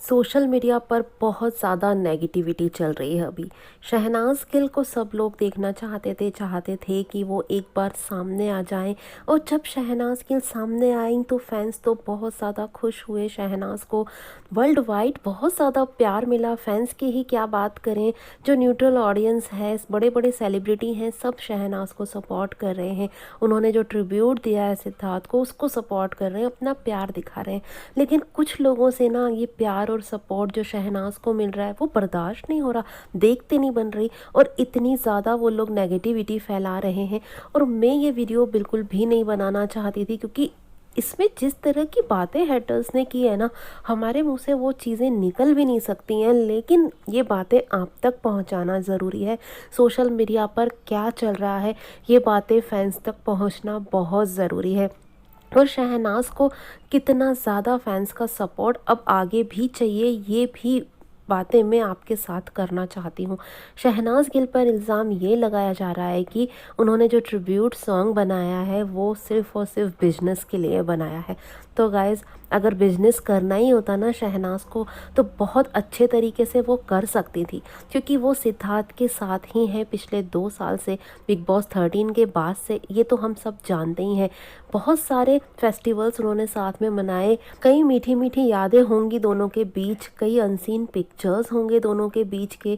Social media पर बहुत ज़्यादा नेगेटिविटी चल रही है अभी। शहनाज़ गिल को सब लोग देखना चाहते थे कि वो एक बार सामने आ जाएं। और जब शहनाज़ गिल सामने आई तो फैंस तो बहुत ज़्यादा खुश हुए। शहनाज़ को वर्ल्ड वाइड बहुत ज़्यादा प्यार मिला। फैंस की ही क्या बात करें, जो न्यूट्रल ऑडियंस है, बड़े बड़े सेलिब्रिटी हैं, सब शहनाज़ को सपोर्ट कर रहे हैं। उन्होंने जो ट्रिब्यूट दिया है सिद्धार्थ को, उसको सपोर्ट कर रहे हैं, अपना प्यार दिखा रहे हैं। लेकिन कुछ लोगों से ना ये प्यार और सपोर्ट जो शहनाज़ को मिल रहा है वो बर्दाश्त नहीं हो रहा, देखते नहीं बन रही। और इतनी ज़्यादा वो लोग नेगेटिविटी फैला रहे हैं। और मैं ये वीडियो बिल्कुल भी नहीं बनाना चाहती थी, क्योंकि इसमें जिस तरह की बातें हेटर्स ने की है ना, हमारे मुंह से वो चीज़ें निकल भी नहीं सकती हैं। लेकिन ये बातें आप तक पहुंचाना ज़रूरी है। सोशल मीडिया पर क्या चल रहा है, ये बातें फैंस तक पहुंचना बहुत ज़रूरी है। और शहनाज़ को कितना ज़्यादा फैंस का सपोर्ट अब आगे भी चाहिए, ये भी बातें मैं आपके साथ करना चाहती हूँ। शहनाज़ गिल पर इल्ज़ाम ये लगाया जा रहा है कि उन्होंने जो ट्रिब्यूट सॉन्ग बनाया है वो सिर्फ़ और सिर्फ बिजनेस के लिए बनाया है। तो गाइज़, अगर बिजनेस करना ही होता ना शहनाज़ को, तो बहुत अच्छे तरीके से वो कर सकती थी, क्योंकि वो सिद्धार्थ के साथ ही हैं पिछले 2 साल से, बिग बॉस 13 के बाद से। ये तो हम सब जानते ही हैं। बहुत सारे फेस्टिवल्स उन्होंने साथ में मनाए, कई मीठी मीठी यादें होंगी दोनों के बीच, कई अनसीन पिक्चर्स होंगे दोनों के बीच के।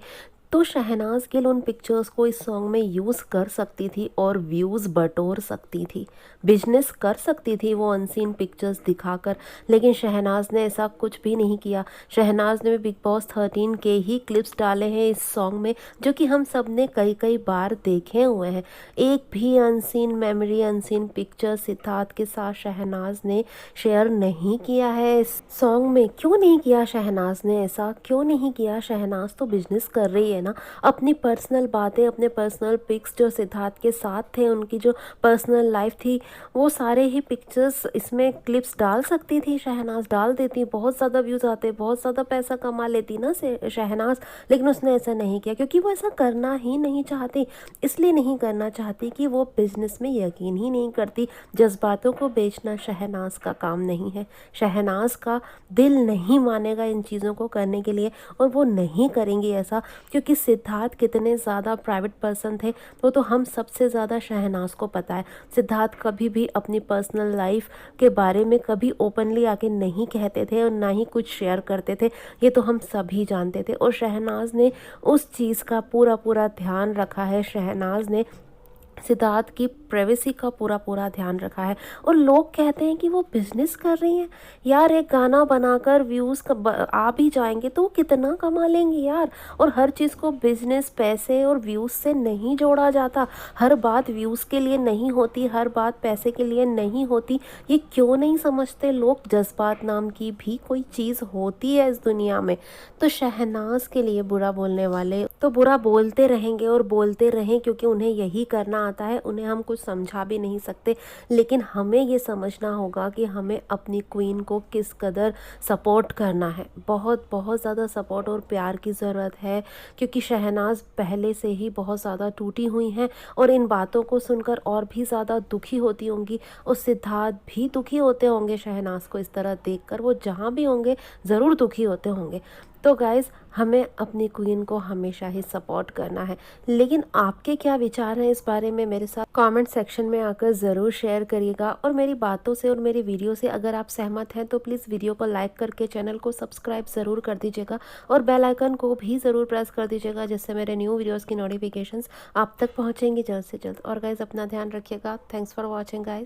तो शहनाज़ गिल उन पिक्चर्स को इस सॉन्ग में यूज़ कर सकती थी और व्यूज़ बटोर सकती थी, बिजनेस कर सकती थी वो अनसीन पिक्चर्स दिखाकर। लेकिन शहनाज़ ने ऐसा कुछ भी नहीं किया। शहनाज़ ने बिग बॉस 13 के ही क्लिप्स डाले हैं इस सॉन्ग में, जो कि हम सब ने कई कई बार देखे हुए हैं। एक भी unseen memory, unseen picture Siddharth के साथ शहनाज़ ने शेयर नहीं किया है इस सॉन्ग में। क्यों नहीं किया शहनाज़ ने ऐसा, क्यों नहीं किया? शहनाज़ तो बिजनेस कर रही है ना। अपनी पर्सनल बातें, अपने पर्सनल पिक्स जो सिद्धार्थ के साथ थे, उनकी जो पर्सनल लाइफ थी, वो सारे ही पिक्चर्स इसमें क्लिप्स डाल सकती थी। शहनाज़ डाल देती, बहुत ज़्यादा व्यूज़ आते, बहुत ज़्यादा पैसा कमा लेती ना से शहनाज़। लेकिन उसने ऐसा नहीं किया, क्योंकि वो ऐसा करना ही नहीं चाहती। इसलिए नहीं करना चाहती कि वो बिजनेस में यकीन ही नहीं करती। जज्बातों को बेचना शहनाज़ का काम नहीं है। शहनाज़ का दिल नहीं मानेगा इन चीज़ों को करने के लिए, और वो नहीं करेंगी ऐसा, क्योंकि सिद्धार्थ कितने ज़्यादा प्राइवेट पर्सन थे वो तो हम सबसे ज़्यादा शहनाज़ को पता है। सिद्धार्थ कभी भी अपनी पर्सनल लाइफ के बारे में कभी ओपनली आके नहीं कहते थे और ना ही कुछ शेयर करते थे, ये तो हम सभी जानते थे। और शहनाज़ ने उस चीज़ का पूरा पूरा ध्यान रखा है। शहनाज़ ने सिद्धार्थ की प्राइवेसी का पूरा पूरा ध्यान रखा है। और लोग कहते हैं कि वो बिजनेस कर रही हैं। यार, एक गाना बनाकर व्यूज़ आ भी जाएंगे तो वो कितना कमा लेंगी यार। और हर चीज़ को बिजनेस, पैसे और व्यूज़ से नहीं जोड़ा जाता। हर बात व्यूज़ के लिए नहीं होती, हर बात पैसे के लिए नहीं होती। ये क्यों नहीं समझते लोग? जज्बात नाम की भी कोई चीज़ होती है इस दुनिया में। तो शहनाज़ के लिए बुरा बोलने वाले तो बुरा बोलते रहेंगे और बोलते रहें, क्योंकि उन्हें यही करना आता है। उन्हें हम कुछ समझा भी नहीं सकते। लेकिन हमें ये समझना होगा कि हमें अपनी क्वीन को किस कदर सपोर्ट करना है। बहुत बहुत ज़्यादा सपोर्ट और प्यार की ज़रूरत है, क्योंकि शहनाज़ पहले से ही बहुत ज़्यादा टूटी हुई हैं और इन बातों को सुनकर और भी ज़्यादा दुखी होती होंगी। और सिद्धार्थ भी दुखी होते होंगे शहनाज़ को इस तरह देखकर। वो जहाँ भी होंगे ज़रूर दुखी होते होंगे। तो गाइज़, हमें अपनी क्वीन को हमेशा ही सपोर्ट करना है। लेकिन आपके क्या विचार हैं इस बारे में, मेरे साथ कमेंट सेक्शन में आकर ज़रूर शेयर करिएगा। और मेरी बातों से और मेरी वीडियो से अगर आप सहमत हैं तो प्लीज़ वीडियो को लाइक करके चैनल को सब्सक्राइब ज़रूर कर दीजिएगा और बेल आइकन को भी ज़रूर प्रेस कर दीजिएगा, जिससे मेरे न्यू वीडियोज़ की नोटिफिकेशंस आप तक पहुँचेंगी जल्द से जल्द। और गाइज़, अपना ध्यान रखिएगा। Thanks for watching guys.